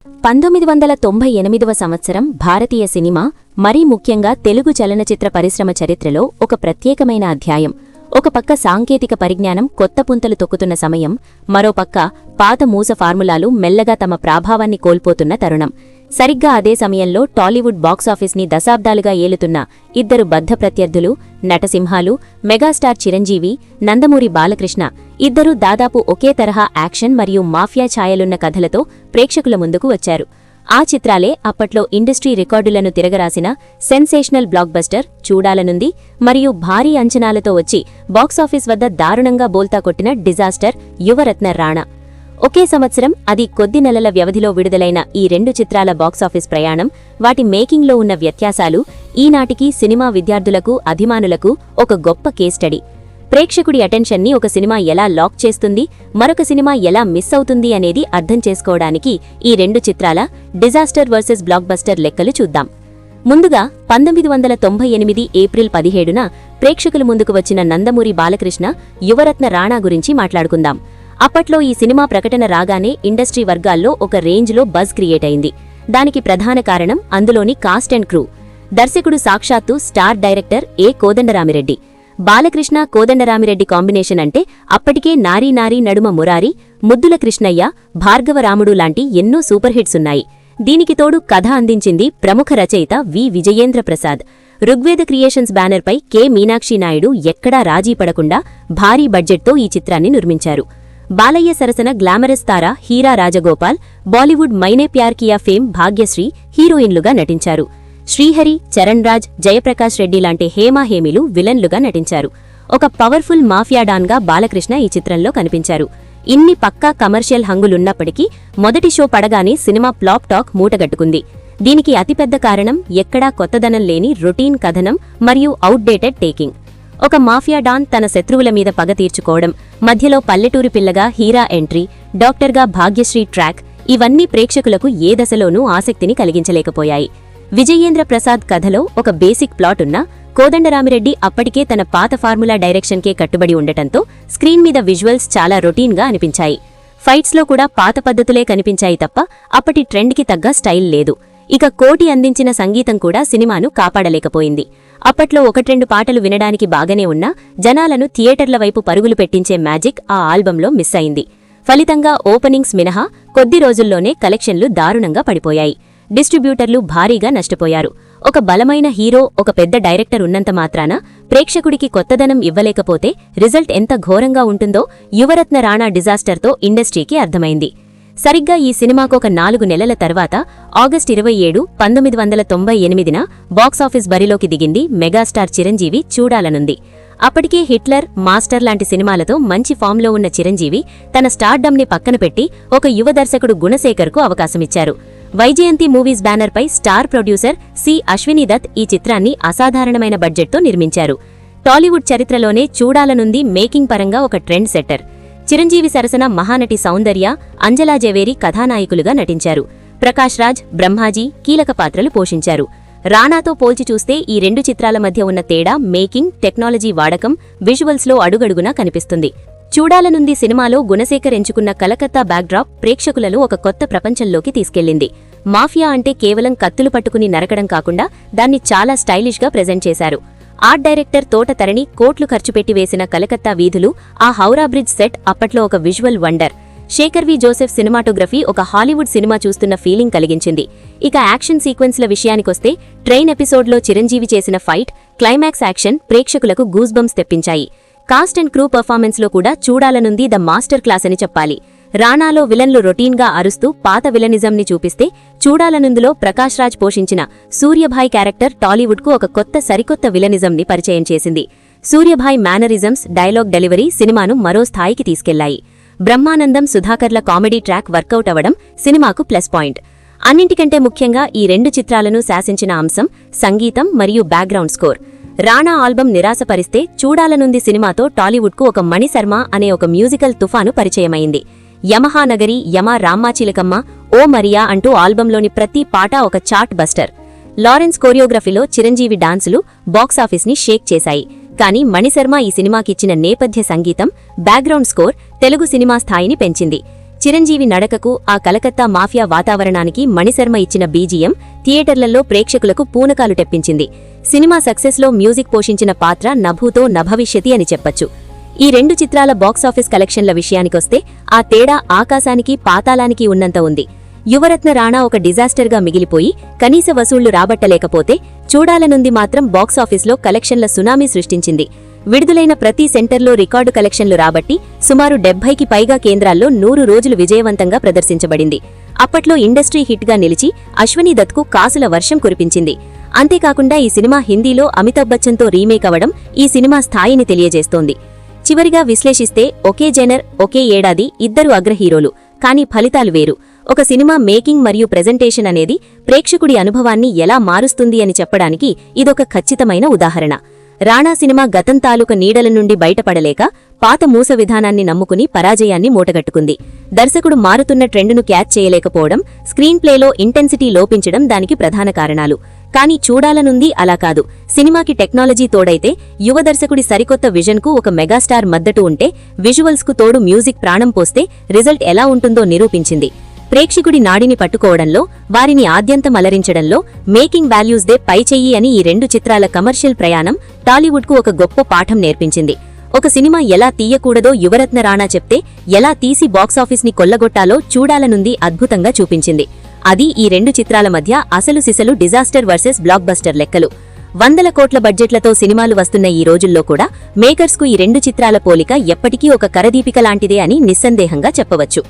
1998వ సంవత్సరం భారతీయ సినిమా, మరీ ముఖ్యంగా తెలుగు చలనచిత్ర పరిశ్రమ చరిత్రలో ఒక ప్రత్యేకమైన అధ్యాయం. ఒక పక్క సాంకేతిక పరిజ్ఞానం కొత్త పుంతలు తొక్కుతున్న సమయం, మరోపక్క పాత మూస ఫార్ములాలు మెల్లగా తమ ప్రాభావాన్ని కోల్పోతున్న తరుణం. సరిగ్గా అదే సమయంలో టాలీవుడ్ బాక్సాఫీస్ని దశాబ్దాలుగా ఏలుతున్న ఇద్దరు బద్ధ ప్రత్యర్థులు, నటసింహాలు, మెగాస్టార్ చిరంజీవి, నందమూరి బాలకృష్ణ ఇద్దరూ దాదాపు ఒకే తరహా యాక్షన్ మరియు మాఫియా ఛాయలున్న కథలతో ప్రేక్షకుల ముందుకు వచ్చారు. ఆ చిత్రాలే అప్పట్లో ఇండస్ట్రీ రికార్డులను తిరగరాసిన సెన్సేషనల్ బ్లాక్బస్టర్ చూడాలనుంది మరియు భారీ అంచనాలతో వచ్చి బాక్సాఫీస్ వద్ద దారుణంగా బోల్తా కొట్టిన డిజాస్టర్ యువరత్న రాణా. ఒకే సంవత్సరం, అది కొద్ది నెలల వ్యవధిలో విడుదలైన ఈ రెండు చిత్రాల బాక్సాఫీస్ ప్రయాణం, వాటి మేకింగ్లో ఉన్న వ్యత్యాసాలు ఈనాటికి సినిమా విద్యార్థులకు, అభిమానులకు ఒక గొప్ప కేస్ స్టడీ. ప్రేక్షకుడి అటెన్షన్ని ఒక సినిమా ఎలా లాక్ చేస్తుంది, మరొక సినిమా ఎలా మిస్ అవుతుంది అనేది అర్థం చేసుకోవడానికి ఈ రెండు చిత్రాల డిజాస్టర్ వర్సెస్ బ్లాక్బస్టర్ లెక్కలు చూద్దాం. ముందుగా 1998 ఏప్రిల్ 17న ప్రేక్షకుల ముందుకు వచ్చిన నందమూరి బాలకృష్ణ యువరత్న రాణా గురించి మాట్లాడుకుందాం. అప్పట్లో ఈ సినిమా ప్రకటన రాగానే ఇండస్ట్రీ వర్గాల్లో ఒక రేంజ్లో బజ్ క్రియేట్ అయింది. దానికి ప్రధాన కారణం అందులోని కాస్ట్ అండ్ క్రూ. దర్శకుడు సాక్షాత్తు స్టార్ డైరెక్టర్ ఏ కోదండరామిరెడ్డి. బాలకృష్ణ కోదండరామిరెడ్డి కాంబినేషన్ అంటే అప్పటికే నారీ నారీ నడుమ మురారి, ముద్దుల కృష్ణయ్య, భార్గవరాముడు లాంటి ఎన్నో సూపర్ హిట్స్ ఉన్నాయి. దీనికి తోడు కథ అందించింది ప్రముఖ రచయిత వి విజయేంద్ర ప్రసాద్. ఋగ్వేద క్రియేషన్స్ బ్యానర్పై కె మీనాక్షి నాయుడు ఎక్కడా రాజీ పడకుండా భారీ బడ్జెట్తో ఈ చిత్రాన్ని నిర్మించారు. బాలయ్య సరసన గ్లామరస్ తార హీరా రాజగోపాల్, బాలీవుడ్ మైనే ప్యార్ కియా ఫేమ్ భాగ్యశ్రీ హీరోయిన్లుగా నటించారు. శ్రీహరి, చరణ్ రాజ్, జయప్రకాష్ రెడ్డి లాంటి హేమాహేమిలు విలన్లుగా నటించారు. ఒక పవర్ఫుల్ మాఫియా డాన్గా బాలకృష్ణ ఈ చిత్రంలో కనిపించారు. ఇన్ని పక్కా కమర్షియల్ హంగులున్నప్పటికీ మొదటి షో పడగానే సినిమా ఫ్లాప్ టాక్ మూటగట్టుకుంది. దీనికి అతిపెద్ద కారణం ఎక్కడా కొత్తదనం లేని రొటీన్ కథనం మరియు అవుట్డేటెడ్ టేకింగ్. ఒక మాఫియా డాన్ తన శత్రువుల మీద పగ తీర్చుకోవడం, మధ్యలో పల్లెటూరి పిల్లగా హీరా ఎంట్రీ, డాక్టర్గా భాగ్యశ్రీ ట్రాక్, ఇవన్నీ ప్రేక్షకులకు ఏ దశలోనూ ఆసక్తిని కలిగించలేకపోయాయి. విజయేంద్ర ప్రసాద్ కథలో ఒక బేసిక్ ప్లాట్ ఉన్నా కోదండరామిరెడ్డి అప్పటికే తన పాత ఫార్ములా డైరెక్షన్కే కట్టుబడి ఉండటంతో స్క్రీన్ మీద విజువల్స్ చాలా రొటీన్గా అనిపించాయి. ఫైట్స్లో కూడా పాత పద్ధతులే కనిపించాయి తప్ప అప్పటి ట్రెండ్కి తగ్గ స్టైల్ లేదు. ఇక కోటి అందించిన సంగీతం కూడా సినిమాను కాపాడలేకపోయింది. అప్పట్లో ఒకట్రెండు పాటలు వినడానికి బాగానే ఉన్నా జనాలను థియేటర్ల వైపు పరుగులు పెట్టించే మ్యాజిక్ ఆ ఆల్బంలో మిస్ అయింది. ఫలితంగా ఓపెనింగ్స్ మినహా కొద్ది రోజుల్లోనే కలెక్షన్లు దారుణంగా పడిపోయాయి. డిస్ట్రిబ్యూటర్లు భారీగా నష్టపోయారు. ఒక బలమైన హీరో, ఒక పెద్ద డైరెక్టర్ ఉన్నంత మాత్రాన ప్రేక్షకుడికి కొత్తదనం ఇవ్వలేకపోతే రిజల్ట్ ఎంత ఘోరంగా ఉంటుందో యువరత్న రాణా డిజాస్టర్తో ఇండస్ట్రీకి అర్థమైంది. సరిగ్గా ఈ సినిమాకొక 4 నెలల తర్వాత ఆగస్టు 27, 1998న బాక్సాఫీస్ బరిలోకి దిగింది మెగాస్టార్ చిరంజీవి చూడాలనుంది. అప్పటికే హిట్లర్, మాస్టర్ లాంటి సినిమాలతో మంచి ఫామ్లో ఉన్న చిరంజీవి తన స్టార్డమ్ని పక్కన పెట్టి ఒక యువ దర్శకుడు గుణశేఖర్కు అవకాశమిచ్చారు. వైజయంతి మూవీస్ బ్యానర్పై స్టార్ ప్రొడ్యూసర్ సి అశ్వినీదత్ ఈ చిత్రాన్ని అసాధారణమైన బడ్జెట్తో నిర్మించారు. టాలీవుడ్ చరిత్రలోనే చూడాలనుంది మేకింగ్ పరంగా ఒక ట్రెండ్ సెట్టర్. చిరంజీవి సరసన మహానటి సౌందర్య, అంజలా జవేరి కథానాయకులుగా నటించారు. ప్రకాష్ రాజ్, బ్రహ్మాజీ కీలక పాత్రలు పోషించారు. రాణాతో పోల్చి చూస్తే ఈ రెండు చిత్రాల మధ్య ఉన్న తేడా మేకింగ్, టెక్నాలజీ వాడకం, విజువల్స్లో అడుగడుగునా కనిపిస్తుంది. చూడాలనుంది సినిమాలో గుణశేఖర్ ఎంచుకున్న కలకత్తా బ్యాక్డ్రాప్ ప్రేక్షకులను ఒక కొత్త ప్రపంచంలోకి తీసుకెళ్లింది. మాఫియా అంటే కేవలం కత్తులు పట్టుకుని నరకడం కాకుండా దాన్ని చాలా స్టైలిష్గా ప్రెజెంట్ చేశారు. ఆర్ట్ డైరెక్టర్ తోట తరణి కోట్లు ఖర్చు పెట్టి వేసిన కలకత్తా వీధులు, ఆ హౌరా బ్రిడ్జ్ సెట్ అప్పట్లో ఒక visual wonder. Shekhar V Joseph cinematography ఒక హాలీవుడ్ సినిమా చూస్తున్న ఫీలింగ్ కలిగించింది. ఇక యాక్షన్ సీక్వెన్స్ల విషయానికొస్తే ట్రైన్ ఎపిసోడ్లో చిరంజీవి చేసిన ఫైట్, క్లైమాక్స్ యాక్షన్ ప్రేక్షకులకు గూస్ బంప్స్ తెప్పించాయి. కాస్ట్ అండ్ క్రూ పర్ఫార్మెన్స్లో కూడా చూడాలనుంది ద మాస్టర్ క్లాస్ అని చెప్పాలి. రాణాలో విలన్లు రొటీన్గా అరుస్తూ పాత విలనిజంని చూపిస్తే, చూడాలనుందులో ప్రకాష్ రాజ్ పోషించిన సూర్యభాయ్ క్యారెక్టర్ టాలీవుడ్కు ఒక సరికొత్త విలనిజంని పరిచయం చేసింది. సూర్యభాయ్ మేనరిజమ్స్, డైలాగ్ డెలివరీ సినిమాను మరో స్థాయికి తీసుకెళ్లాయి. బ్రహ్మానందం, సుధాకర్ల కామెడీ ట్రాక్ వర్కౌట్ అవడం సినిమాకు ప్లస్ పాయింట్. అన్నింటికంటే ముఖ్యంగా ఈ రెండు చిత్రాలను శాసించిన అంశం సంగీతం మరియు బ్యాక్గ్రౌండ్ స్కోర్. రాణా ఆల్బం నిరాశపరిస్తే చూడాలనుంది సినిమాతో టాలీవుడ్కు ఒక మణిశర్మ అనే ఒక మ్యూజికల్ తుఫాను పరిచయమైంది. యమహానగరి, యమ రామ్మాచిలకమ్మ, ఓ మరియా అంటూ ఆల్బంలోని ప్రతి పాట ఒక చార్ట్ బస్టర్. లారెన్స్ కోరియోగ్రఫీలో చిరంజీవి డాన్సులు బాక్సాఫీస్ని షేక్ చేశాయి. కానీ మణిశర్మ ఈ సినిమాకిచ్చిన నేపథ్య సంగీతం, బ్యాక్గ్రౌండ్ స్కోర్ తెలుగు సినిమా స్థాయిని పెంచింది. చిరంజీవి నడకకు, ఆ కలకత్తా మాఫియా వాతావరణానికి మణిశర్మ ఇచ్చిన బీజీఎం థియేటర్లలో ప్రేక్షకులకు పూనకాలు తెప్పించింది. సినిమా సక్సెస్లో మ్యూజిక్ పోషించిన పాత్ర నభూతో నభవిష్యతి అని చెప్పొచ్చు. ఈ రెండు చిత్రాల బాక్సాఫీస్ కలెక్షన్ల విషయానికొస్తే ఆ తేడా ఆకాశానికి పాతాళానికి ఉన్నంత ఉంది. యువరత్న రాణా ఒక డిజాస్టర్గా మిగిలిపోయి కనీస వసూళ్లు రాబట్టలేకపోతే, చూడాలనుంది మాత్రం బాక్సాఫీస్లో కలెక్షన్ల సునామీ సృష్టించింది. విడుదలైన ప్రతి సెంటర్లో రికార్డు కలెక్షన్లు రాబట్టి సుమారు 70కి పైగా కేంద్రాల్లో 100 రోజులు విజయవంతంగా ప్రదర్శించబడింది. అప్పట్లో ఇండస్ట్రీ హిట్గా నిలిచి అశ్వనీ దత్కు కాసుల వర్షం కురిపించింది. అంతేకాకుండా ఈ సినిమా హిందీలో అమితాబ్ బచ్చన్తో రీమేక్ అవడం ఈ సినిమా స్థాయిని తెలియజేస్తోంది. చివరిగా విశ్లేషిస్తే ఒకే జెనర్, ఒకే ఏడాది, ఇద్దరు అగ్రహీరోలు, కానీ ఫలితాలు వేరు. ఒక సినిమా మేకింగ్ మరియు ప్రెజెంటేషన్ అనేది ప్రేక్షకుడి అనుభవాన్ని ఎలా మారుస్తుంది అని చెప్పడానికి ఇదొక ఖచ్చితమైన ఉదాహరణ. రాణా సినిమా గతం తాలూక నీడల నుండి బయటపడలేక పాత మూస విధానాన్ని నమ్ముకుని పరాజయాన్ని మూటగట్టుకుంది. దర్శకుడు మారుతున్న ట్రెండును క్యాచ్ చేయలేకపోవడం, స్క్రీన్ ప్లేలో ఇంటెన్సిటీ లోపించడం దానికి ప్రధాన కారణాలు. కానీ చూడాలనుంది అలా కాదు. సినిమాకి టెక్నాలజీ తోడైతే, యువ దర్శకుడి సరికొత్త విజన్కు ఒక మెగాస్టార్ మద్దతు ఉంటే, విజువల్స్కు తోడు మ్యూజిక్ ప్రాణం పోస్తే రిజల్ట్ ఎలా ఉంటుందో నిరూపించింది. ప్రేక్షకుడి నాడిని పట్టుకోవడంలో, వారిని ఆద్యంతం అలరించడంలో మేకింగ్ వాల్యూస్దే పైచెయ్యి అని ఈ రెండు చిత్రాల కమర్షియల్ ప్రయాణం టాలీవుడ్కు ఒక గొప్ప పాఠం నేర్పించింది. ఒక సినిమా ఎలా తీయకూడదో యువరత్న రాణా చెప్తే, ఎలా తీసి బాక్సాఫీస్ని కొల్లగొట్టాలో చూడాలనుంది అద్భుతంగా చూపించింది. అది ఈ రెండు చిత్రాల మధ్య అసలు సిసలు డిజాస్టర్ వర్సెస్ బ్లాక్ బస్టర్ లెక్కలు. 100 కోట్ల బడ్జెట్లతో సినిమాలు వస్తున్న ఈ రోజుల్లో కూడా మేకర్స్కు ఈ రెండు చిత్రాల పోలిక ఎప్పటికీ ఒక కరదీపిక లాంటిదే అని నిస్సందేహంగా చెప్పవచ్చు.